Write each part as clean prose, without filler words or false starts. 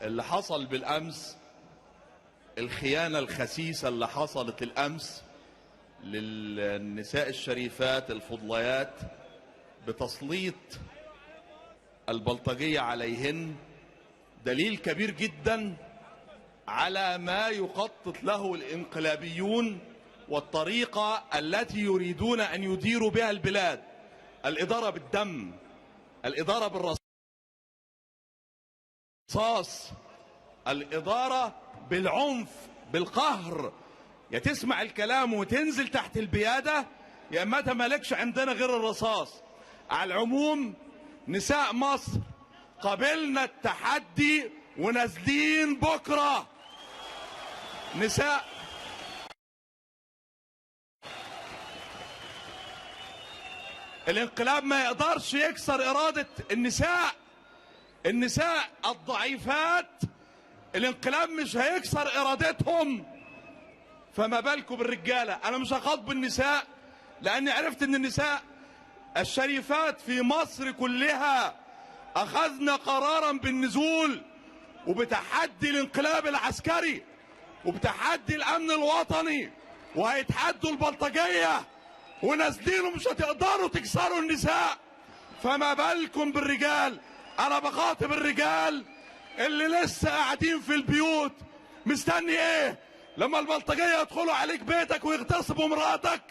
اللي حصل بالأمس، الخيانة الخسيسة اللي حصلت الأمس للنساء الشريفات الفضليات بتسليط البلطجية عليهن دليل كبير جدا على ما يخطط له الانقلابيون والطريقة التي يريدون أن يديروا بها البلاد. الإدارة بالدم، الإدارة بالرصاص، الإدارة بالعنف، بالقهر. يا تسمع الكلام وتنزل تحت البيادة، يا اما انت مالكش عندنا غير الرصاص. على العموم نساء مصر قبلنا التحدي ونازلين بكرة. نساء الانقلاب ما يقدرش يكسر إرادة النساء الضعيفات. الانقلاب مش هيكسر إرادتهم، فما بالكم بالرجالة. أنا مش هخاطب النساء لأني عرفت أن النساء الشريفات في مصر كلها أخذنا قرارا بالنزول وبتحدي الانقلاب العسكري وبتحدي الأمن الوطني، وهيتحدوا البلطجية ونازلين ومش هتقدروا تكسروا النساء. فما بالكم بالرجال. أنا بخاطب الرجال اللي لسه قاعدين في البيوت. مستني ايه لما البلطجية يدخلوا عليك بيتك ويغتصبوا مراتك؟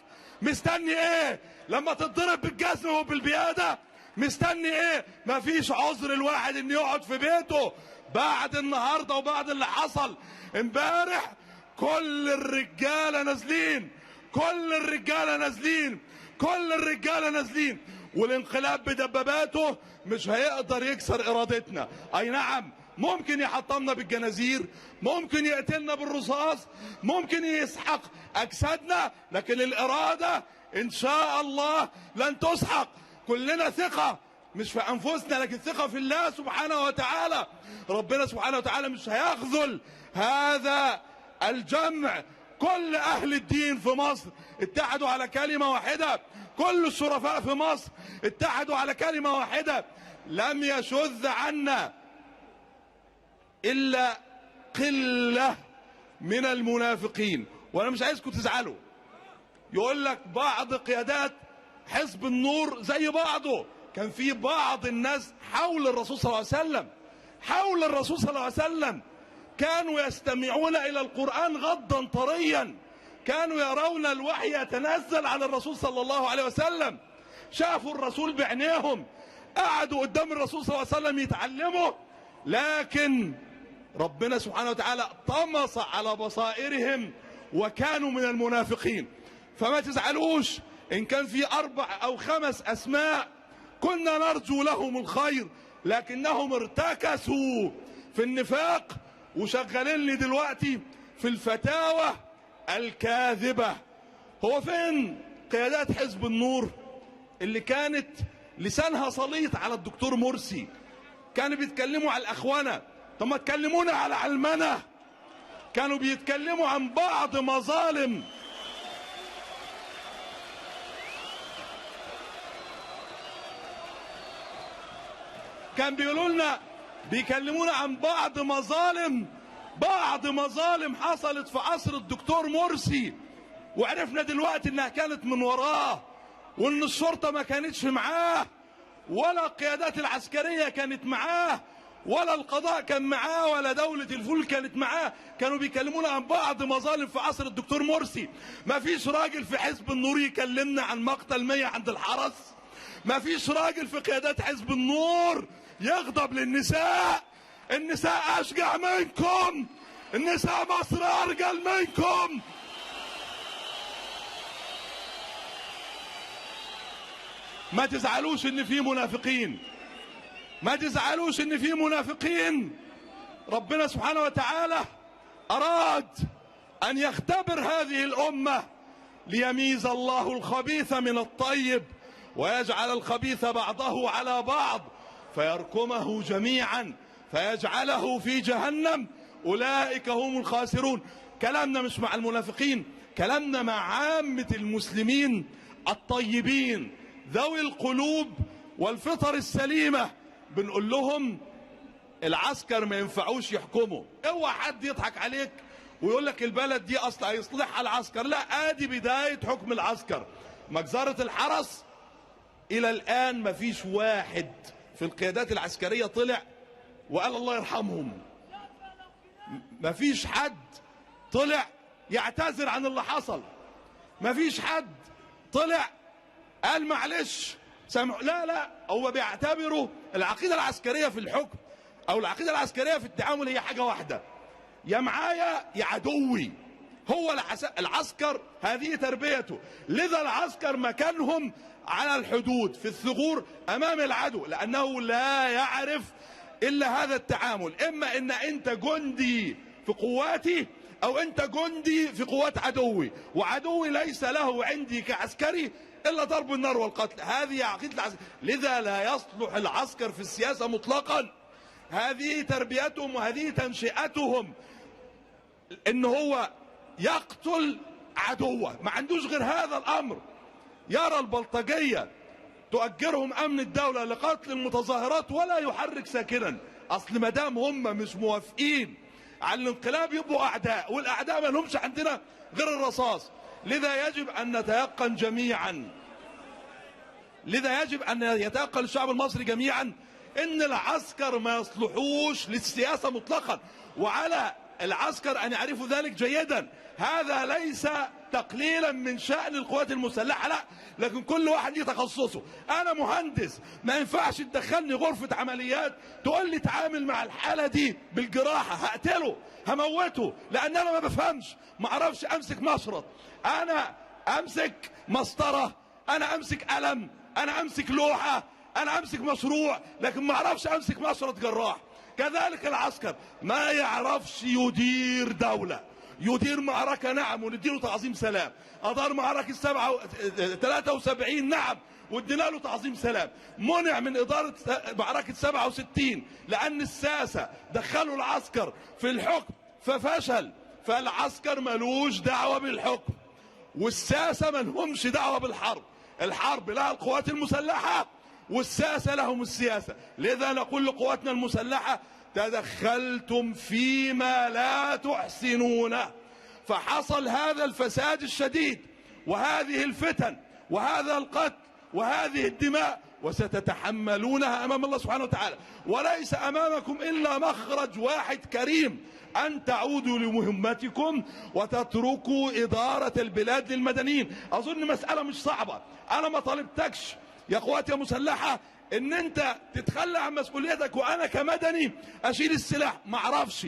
مستني ايه لما تتضرب بالجزم وبالبيادة؟ مستني ايه؟ مفيش عذر الواحد ان يقعد في بيته بعد النهاردة وبعد اللي حصل امبارح. كل الرجالة نازلين، كل الرجالة نازلين، كل الرجالة نازلين، والانقلاب بدباباته مش هيقدر يكسر ارادتنا. اي نعم، ممكن يحطمنا بالجنازير، ممكن يقتلنا بالرصاص، ممكن يسحق اجسادنا، لكن الاراده ان شاء الله لن تسحق. كلنا ثقه مش في انفسنا لكن ثقه في الله سبحانه وتعالى. ربنا سبحانه وتعالى مش هيخذل هذا الجمع. كل اهل الدين في مصر اتحدوا على كلمه واحده، كل الشرفاء في مصر اتحدوا على كلمه واحده. لم يشذ عنا إلا قلة من المنافقين. وأنا مش عايزكم تزعلوا. يقول لك بعض قيادات حزب النور زي بعضه. كان في بعض الناس حول الرسول صلى الله عليه وسلم، حول الرسول صلى الله عليه وسلم، كانوا يستمعون إلى القرآن غضا طريا، كانوا يرون الوحي يتنزل على الرسول صلى الله عليه وسلم، شافوا الرسول بعينيهم، قعدوا قدام الرسول صلى الله عليه وسلم يتعلموا، لكن ربنا سبحانه وتعالى طمس على بصائرهم وكانوا من المنافقين. فما تزعلوش إن كان في 4 أو 5 أسماء كنا نرجو لهم الخير، لكنهم ارتكسوا في النفاق وشغالين لي دلوقتي في الفتاوى الكاذبة. هو فين قيادات حزب النور اللي كانت لسانها سليط على الدكتور مرسي؟ كانوا بيتكلموا على الأخوانة. طب ما تكلمونا على علمنة. كانوا بيتكلموا عن بعض مظالم. كان بيقولوا لنا، بيكلمونا عن بعض مظالم حصلت في عصر الدكتور مرسي، وعرفنا دلوقتي انها كانت من وراه، وان الشرطة ما كانتش معاه، ولا القيادات العسكرية كانت معاه، ولا القضاء كان معاه، ولا دولة الفول كانت معاه. كانوا بيكلمونا عن بعض مظالم في عصر الدكتور مرسي. ما فيش راجل في حزب النور يكلمنا عن مقتل 100 عند الحرس. ما فيش راجل في قيادات حزب النور يغضب للنساء. النساء أشجع منكم، النساء مصر أرجل منكم. ما تزعلوش ان في منافقين، ما تزعلوش ان في منافقين. ربنا سبحانه وتعالى اراد ان يختبر هذه الامة ليميز الله الخبيث من الطيب ويجعل الخبيث بعضه على بعض فيركمه جميعا فيجعله في جهنم. اولئك هم الخاسرون. كلامنا مش مع المنافقين، كلامنا مع عامة المسلمين الطيبين ذوي القلوب والفطر السليمة. بنقول لهم العسكر ما ينفعوش يحكموا. اوعى حد يضحك عليك ويقول لك البلد دي اصلا هيصلحها العسكر. لا، ادي بدايه حكم العسكر. مجزره الحرس الى الان ما فيش واحد في القيادات العسكريه طلع وقال الله يرحمهم. ما فيش حد طلع يعتذر عن اللي حصل. ما فيش حد طلع قال معلش سامح. لا لا، هو بيعتبروا العقيده العسكريه في الحكم او العقيده العسكريه في التعامل هي حاجه واحده: يا معايا يا عدوي. هو العسكر هذه تربيته. لذا العسكر مكانهم على الحدود في الثغور امام العدو، لانه لا يعرف الا هذا التعامل. اما ان انت جندي في قواتي او انت جندي في قوات عدوي، وعدوي ليس له عندي كعسكري الا ضرب النار والقتل. هذه عقيده العسكر. لذا لا يصلح العسكر في السياسه مطلقا. هذه تربيتهم وهذه تنشئتهم، ان هو يقتل عدوه، ما عندوش غير هذا الامر. يرى البلطجيه تؤجرهم امن الدوله لقتل المتظاهرات ولا يحرك ساكنا. اصل ما دام هم مش موافقين على الانقلاب يبقوا اعداء، والاعداء ما لهمش عندنا غير الرصاص. لذا يجب ان نتيقن جميعا، لذا يجب ان يتيقن الشعب المصري جميعا ان العسكر ما يصلحوش للسياسه مطلقا، وعلى العسكر ان يعرفوا ذلك جيدا. هذا ليس تقليلا من شأن القوات المسلحة، لا، لكن كل واحد ليه تخصصه. انا مهندس، ما ينفعش تدخلني غرفة عمليات تقول لي تعامل مع الحالة دي بالجراحة، هقتله هموته، لان انا ما بفهمش، ما اعرفش امسك مشرط، انا امسك مسطرة، انا امسك قلم، انا امسك لوحة، انا امسك مشروع، لكن ما اعرفش امسك مشرط جراح. كذلك العسكر ما يعرفش يدير دولة. يدير معركة نعم ونديله تعظيم سلام، أدار معركة 73 نعم وادينا له تعظيم سلام، منع من إدارة معركة 67 لأن الساسة دخلوا العسكر في الحكم ففشل. فالعسكر ملوش دعوة بالحكم، والساسة ملهمش دعوة بالحرب. الحرب لها القوات المسلحة والساسة لهم السياسة. لذا نقول لقواتنا المسلحة: تدخلتم فيما لا تحسنونه، فحصل هذا الفساد الشديد وهذه الفتن وهذا القتل وهذه الدماء، وستتحملونها امام الله سبحانه وتعالى. وليس امامكم الا مخرج واحد كريم: ان تعودوا لمهمتكم وتتركوا اداره البلاد للمدنيين. اظن مساله مش صعبه. انا ما طالبتكش يا قوات يا مسلحه ان انت تتخلى عن مسؤوليتك وانا كمدني اشيل السلاح، ما اعرفش.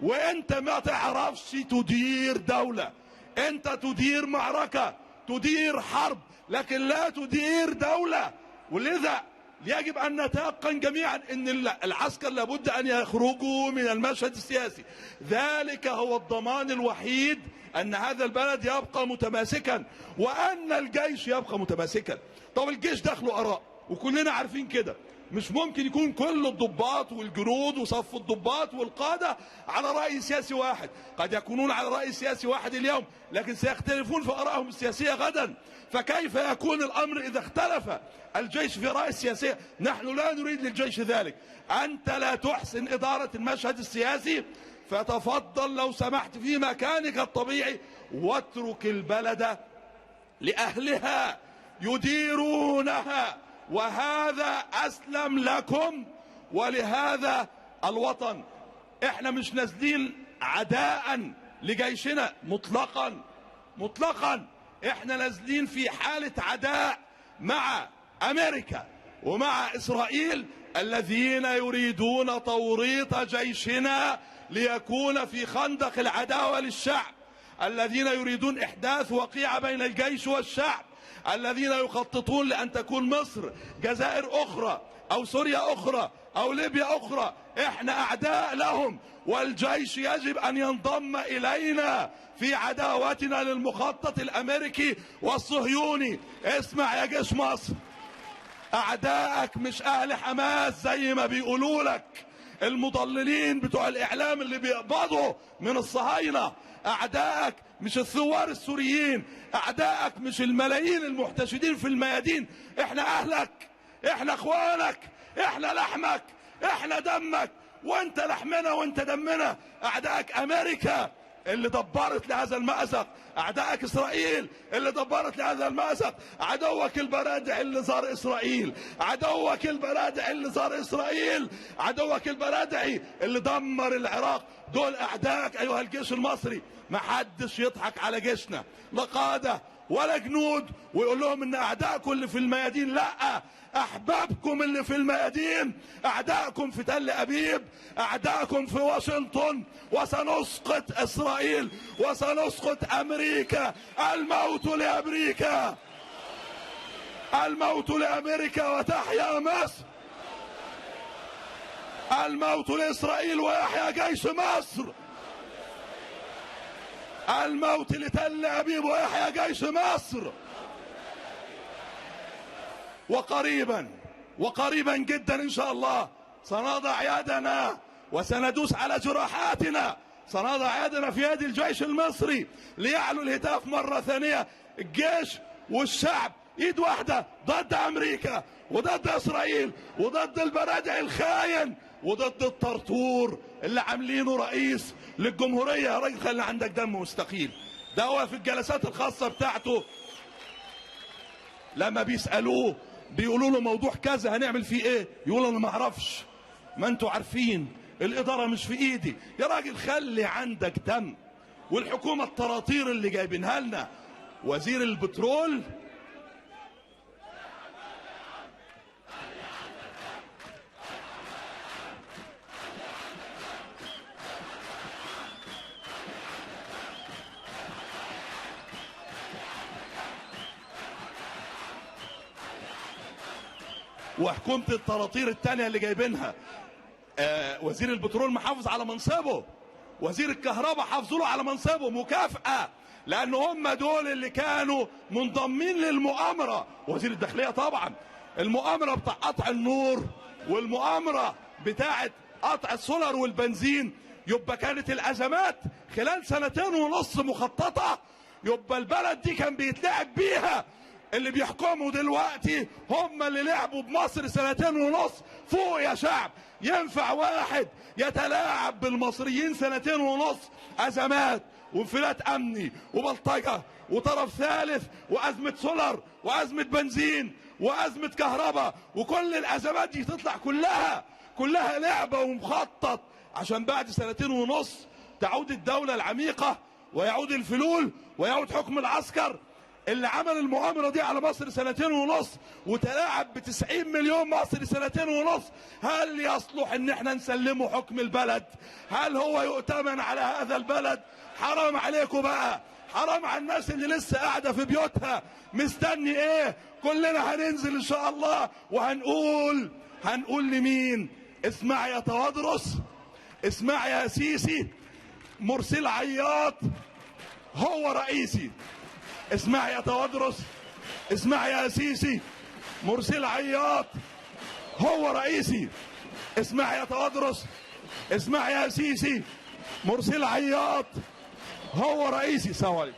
وانت ما تعرفش تدير دولة. انت تدير معركة، تدير حرب، لكن لا تدير دولة. ولذا يجب ان نتيقن جميعا ان العسكر لابد ان يخرجوا من المشهد السياسي. ذلك هو الضمان الوحيد ان هذا البلد يبقى متماسكا وان الجيش يبقى متماسكا. طب الجيش داخله اراء وكلنا عارفين كده. مش ممكن يكون كل الضباط والجنود وصف الضباط والقادة على رأي سياسي واحد. قد يكونون على رأي سياسي واحد اليوم، لكن سيختلفون في آرائهم السياسية غدا. فكيف يكون الأمر إذا اختلف الجيش في رأي السياسية؟ نحن لا نريد للجيش ذلك. أنت لا تحسن إدارة المشهد السياسي، فتفضل لو سمحت في مكانك الطبيعي واترك البلد لأهلها يديرونها، وهذا أسلم لكم ولهذا الوطن. احنا مش نازلين عداء لجيشنا مطلقا مطلقا، احنا نازلين في حالة عداء مع أمريكا ومع إسرائيل الذين يريدون توريط جيشنا ليكون في خندق العداوة للشعب، الذين يريدون إحداث وقيعة بين الجيش والشعب، الذين يخططون لأن تكون مصر جزائر أخرى أو سوريا أخرى أو ليبيا أخرى. إحنا أعداء لهم، والجيش يجب أن ينضم إلينا في عداوتنا للمخطط الأمريكي والصهيوني. اسمع يا جيش مصر، أعدائك مش أهل حماس زي ما بيقولوا لك المضللين بتوع الإعلام اللي بيقبضوا من الصهاينة. أعدائك مش الثوار السوريين، أعدائك مش الملايين المحتشدين في الميادين. إحنا أهلك، إحنا أخوانك، إحنا لحمك، إحنا دمك، وانت لحمنا وانت دمنا. اعدائك امريكا اللي دبرت لهذا المأزق، اعدائك اسرائيل اللي دبرت لهذا المأزق، عدوك البرادعي اللي زار اسرائيل، عدوك البرادعي اللي زار اسرائيل، عدوك البرادعي اللي دمر العراق. دول اعدائك ايها الجيش المصري. ما حدش يضحك على جيشنا، لا قادة ولا جنود ويقول لهم ان اعدائكم اللي في الميادين. لا، احبابكم اللي في الميادين، اعدائكم في تل ابيب، اعدائكم في واشنطن. وسنسقط اسرائيل وسنسقط امريكا. الموت لامريكا، الموت لامريكا وتحيا مصر، الموت لاسرائيل ويحيا جيش مصر، الموت لتل ابيب ويحيا جيش مصر. وقريبا جدا ان شاء الله سنضع يدنا وسندوس على جراحاتنا، سنضع يدنا في يد الجيش المصري ليعلو الهتاف مرة ثانية. الجيش والشعب ايد واحدة ضد امريكا وضد اسرائيل وضد البرادعي الخاين وضد الطرطور اللي عاملينه رئيس للجمهورية. يا راجل خلي عندك دم مستقيل. ده هو في الجلسات الخاصة بتاعته لما بيسألوه بيقولوا له موضوع كذا هنعمل فيه ايه، يقول انا ما اعرفش. ما انتوا عارفين الاداره مش في ايدي. يا راجل خلي عندك دم. والحكومه الطراطير اللي جايبينها لنا، وزير البترول وحكومة الطراطير التانية اللي جايبينها. وزير البترول محافظ على منصبه، وزير الكهرباء حافظوا له على منصبه مكافأة، لأن هم دول اللي كانوا منضمين للمؤامرة. وزير الداخلية طبعا، المؤامرة بتاع قطع النور والمؤامرة بتاعت قطع السولر والبنزين. يبقى كانت الأزمات خلال 2.5 مخططة، يبقى البلد دي كان بيتلعب بيها. اللي بيحكموا دلوقتي هم اللي لعبوا بمصر 2.5 فوق. يا شعب ينفع واحد يتلاعب بالمصريين 2.5 أزمات وانفلات أمني وبلطجة وطرف ثالث وأزمة سولر وأزمة بنزين وأزمة كهرباء، وكل الأزمات دي تطلع كلها لعبة ومخطط عشان بعد 2.5 تعود الدولة العميقة ويعود الفلول ويعود حكم العسكر اللي عمل المؤامرة دي على مصر 2.5 وتلاعب ب90 مليون مصري 2.5. هل يصلح ان احنا نسلمه حكم البلد؟ هل هو يؤتمن على هذا البلد؟ حرام عليكم بقى، حرام على الناس اللي لسه قاعدة في بيوتها. مستني ايه؟ كلنا هننزل ان شاء الله هنقول لمين؟ اسمع يا توادرس، اسمع يا سيسي، مرسل عياط هو رئيسي. اسمع يا توادرس، اسمع يا سيسي، مرسل عياط هو رئيسي. اسمع يا توادرس، اسمع يا سيسي، مرسل عياط هو رئيسي. السلام عليكم.